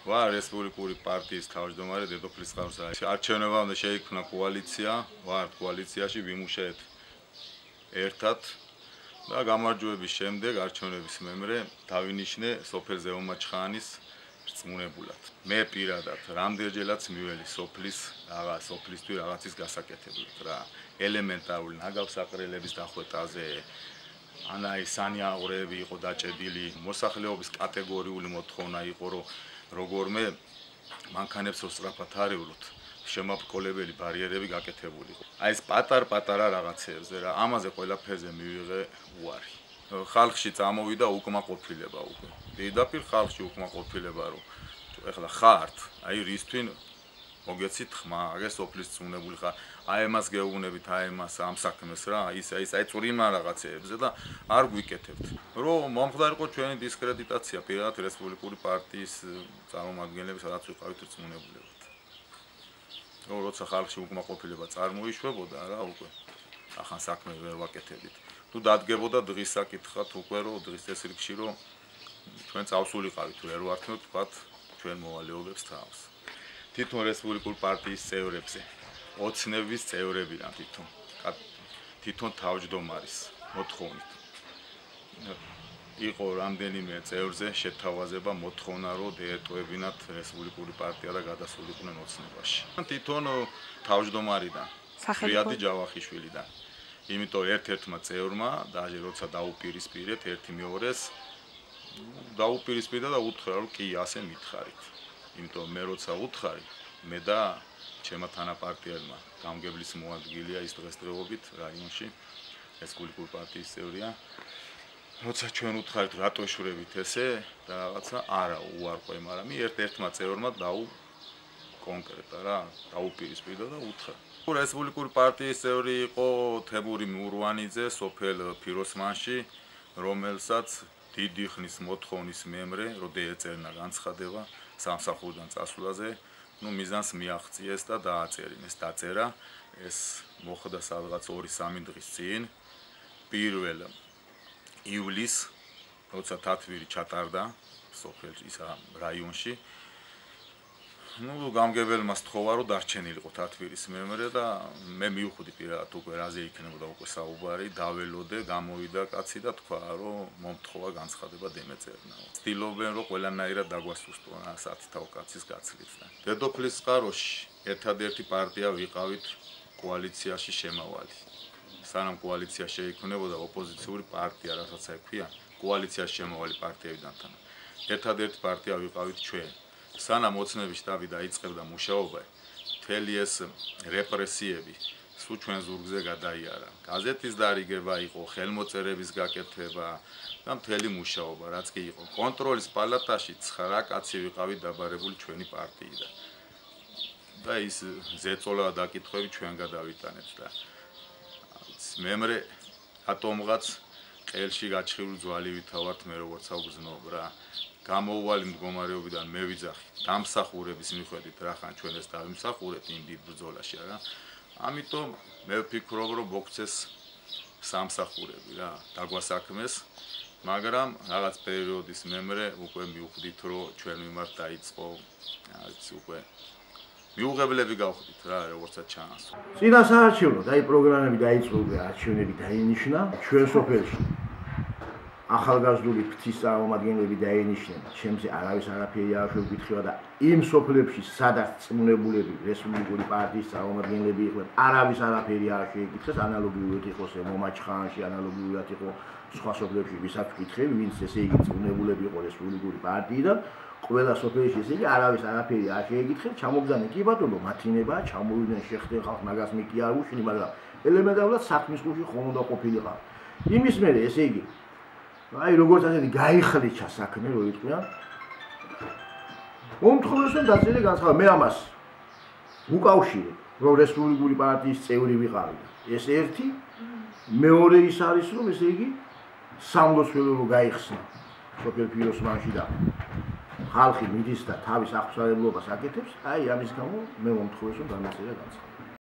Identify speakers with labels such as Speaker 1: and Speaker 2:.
Speaker 1: ვარ რესპუბლიკური პარტიის თავმჯდომარე დედოფლის წყაროსა. არჩევნებამდე შეიქმნა კოალიცია, ვართ კოალიციაში, ვიმუშაეთ ერთად და გამარჯვების შემდეგ არჩევნების მემრე დავინიშნე სოფელ ზეომაჩხანის რწმუნებულად. მე პირადად რამდენჯერაც მიველი სოფლისთვის რაღაცის გასაკეთებლად რა. ელემენტარული ნაგავსაყრელების დახვეტაზე ანაი სანიაღვრეები იყო დაჭედილი, მოსახლეობის კატეგორიული მოთხოვნა იყო, რომ როგორმე მანქანებს სწრაფად არივლოთ, შემაბრკოლებელი ბარიერები გაკეთებული იყო. აი ეს პატარ-პატარა რაღაცეებზე რა, ამაზე ყველაფერზე მივიღე უარი. ხალხში წამოვიდა უკმაყოფილება უკვე. პირდაპირ ხალხში უკმაყოფილება, რომ ეხლა ხართ, აი რისთვის მოგეცით ხმა, აგე სოფლის წუნებული ხარ. აი εμას გეუბნებით, აი εμას ამ საქმეს რა, აი წვრიმა რაღაცეებზე და არ გვიკეთებთ. რომ მომხდარიყო ჩვენი დისკრედიტაცია პირადად რესპუბლიკური პარტიის წარმომადგენლების რაც ვიყავით წუნებულებად. რომ როცა ხალხში უკმაყოფილება წარმოიშვებოდა რა უკვე ახან საქმე ვერ ვაკეთებდით. თუ დადგებოდა დღის საკითხად უკვე რომ დღის ეს რიგში რომ ჩვენ წავსულიყავით ვერ ვართმევთ თქვათ ჩვენ მოვალეობებს თავს. თვითონ რესპუბლიკური პარტიის წევრებზე, ოცნების წევრებიდან თვითონ თავმჯდომარის მოთხოვნით. იყო რამდენიმე წევრზე შეთავაზება მოთხოვნა რომ დაეტოვებინათ რესპუბლიკური პარტია და გადასულიყვნენ ოცნებაში. თვითონ თავმჯდომარიდან, ფრიადი ჯავახიშვილიდან. იმიტომ ერთ-ერთმა წევრმა დაჟე როცა დაუპირისპირეთ ერთი მეორეს დაუპირისპირდა და უთხრა რომ კი ასე მითხარით. იმიტომ მე როცა უთხარი, მე და ჩემმა თანაპარტიელმა გამგებლის მოადგილეა ის დღესდღეობით რაიონში რესპუბლიკური პარტიის წევრია. როცა ჩვენ უთხარით რატო შვრებით ესე და რაღაცა არა უარყვე, მაგრამ ერთ-ერთმა წევრმა კონკრეტა რა დაუპირისპირდა და უთხრა. რესპუბლიკური პარტიის წევრი იყო თემური მურვანიძე სოფელ ფიროსმანში, რომელსაც დიდი ხნის მოთხოვნის მემრე რომ დაეწერნა განცხადება სამსახურიდან წასვლაზე, მიზანს მიაღწიეს და დააწერინეს. დაწერა ეს მოხდა სადღაც 2-3 დღის წინ, 1 ივლისს, როცა თათვირი ჩატარდა სოფელ რაიონში. გამგებელმა სთხოვა რომ დარჩენილიყო თათვირის მემრე და მე მივხვდი პირადად უკვე რაზე იქნებოდა უკვე საუბარი, დაველოდე, გამოვიდა კაცი და თქვა რომ მომთხოვა განცხადება დემეწერნა. ცდილობენ რომ ყველანაირად დაგვასუსტონ ასათითაო კაცის გაცლით. დედოფლის წყაროში ერთადერთი პარტია ვიყავით კოალიციაში შემავალი. სანამ კოალიცია შეიქმნებოდა ოპოზიციური პარტია, რასაც ექვია, კოალიციაში შემავალი პარტიებიდან თან. ერთადერთი პარტია ვიყავით ჩვენ. სანამ ოცნების შტაბი დაიწყებდა მუშაობა, მთელი ეს რეპრესიები სულ ჩვენ ზურგზე გადაიარა. გაზეთის დარიგება იყო, ხელმოწერების გაკეთება და მთელი მუშაობა, რაც კი იყო. კონტროლის პალატაში 9 კაცი ვიყავით დაბარებული ჩვენი პარტიიდან. და ის ზეწოლა დაკითხვები ჩვენ გადავიტანეთ და მემრე ატომღაც ყელში გაჩხივრ ძვალი ვითავართ მე როგორც აუგზნობ რა. გამოუვალი მდგომარეობიდან მე ვიძახი დამსახურების მიხედვით რახან ჩვენ ეს დავიმსახურეთ იმ დიდ ბრძოლაში რა. ამიტომ მე ვფიქრობ რომ მოგცეს სამსახურები რა, დაგვასაქმეს, მაგრამ რაღაც პერიოდის მემრე უკვე მივხვდით რომ ჩვენ მიმართ დაიწყო უკვე მიუღებლები გავხდით რა, როგორცაც ჩანს.
Speaker 2: წინა საარჩევნო და აი პროგრამები დაიწყო, არჩევნები დაინიშნა ჩვენ სოფელში. ახალგაზრდული ფრთის წარმომადგენლები დაენიშნენ, ჩემზე არავის არაფერი არ შეგვითხება და იმ სოფლებში, სადაც წმუნებულები რესპუბლიკური პარტიის წარმომადგენლები იყვნენ, არავის არაფერი არ შეეკითხეს, ანალოგიურად იყო ზემომაჩხანში, ანალოგიურად იყო სხვა სოფლებში, ვისაც ვკითხები, ვინც ესე იგი წმუნებულები იყო რესპუბლიკური პარტიიდან, ყველა სოფელში ესე იგი არავის არაფერი არ შეეკითხეს, ჩამოგზავნე კი ბატონო, მათინებაა, ჩამოვიდნენ შეხდნენ ხალხს, მაგას მე კი არ ვუშინი, მაგრამ ელემენტარულად საქმის ყურში ხომ უნდა ყოფილიყავ. იმის მერე ესე იგი აი როგორც ასეთი გაიხლიჩა საქმე რო იტყვიან. მომთხოვეს რომ დაწერე განცხადება, მე ამას უკავშირებ, რომ რესპუბლიკური პარტიის წევრი ვიყავი. ეს ერთი, მეორე ის არის რომ ესე იგი სამლოცველო რო გაიხსნა სოფელ ფიროსმანში და ხალხი მიდის და თავის აღსაერთებლობას აკეთებს, აი ამის გამო მე მომთხოვეს რომ დამეწერე განცხადება.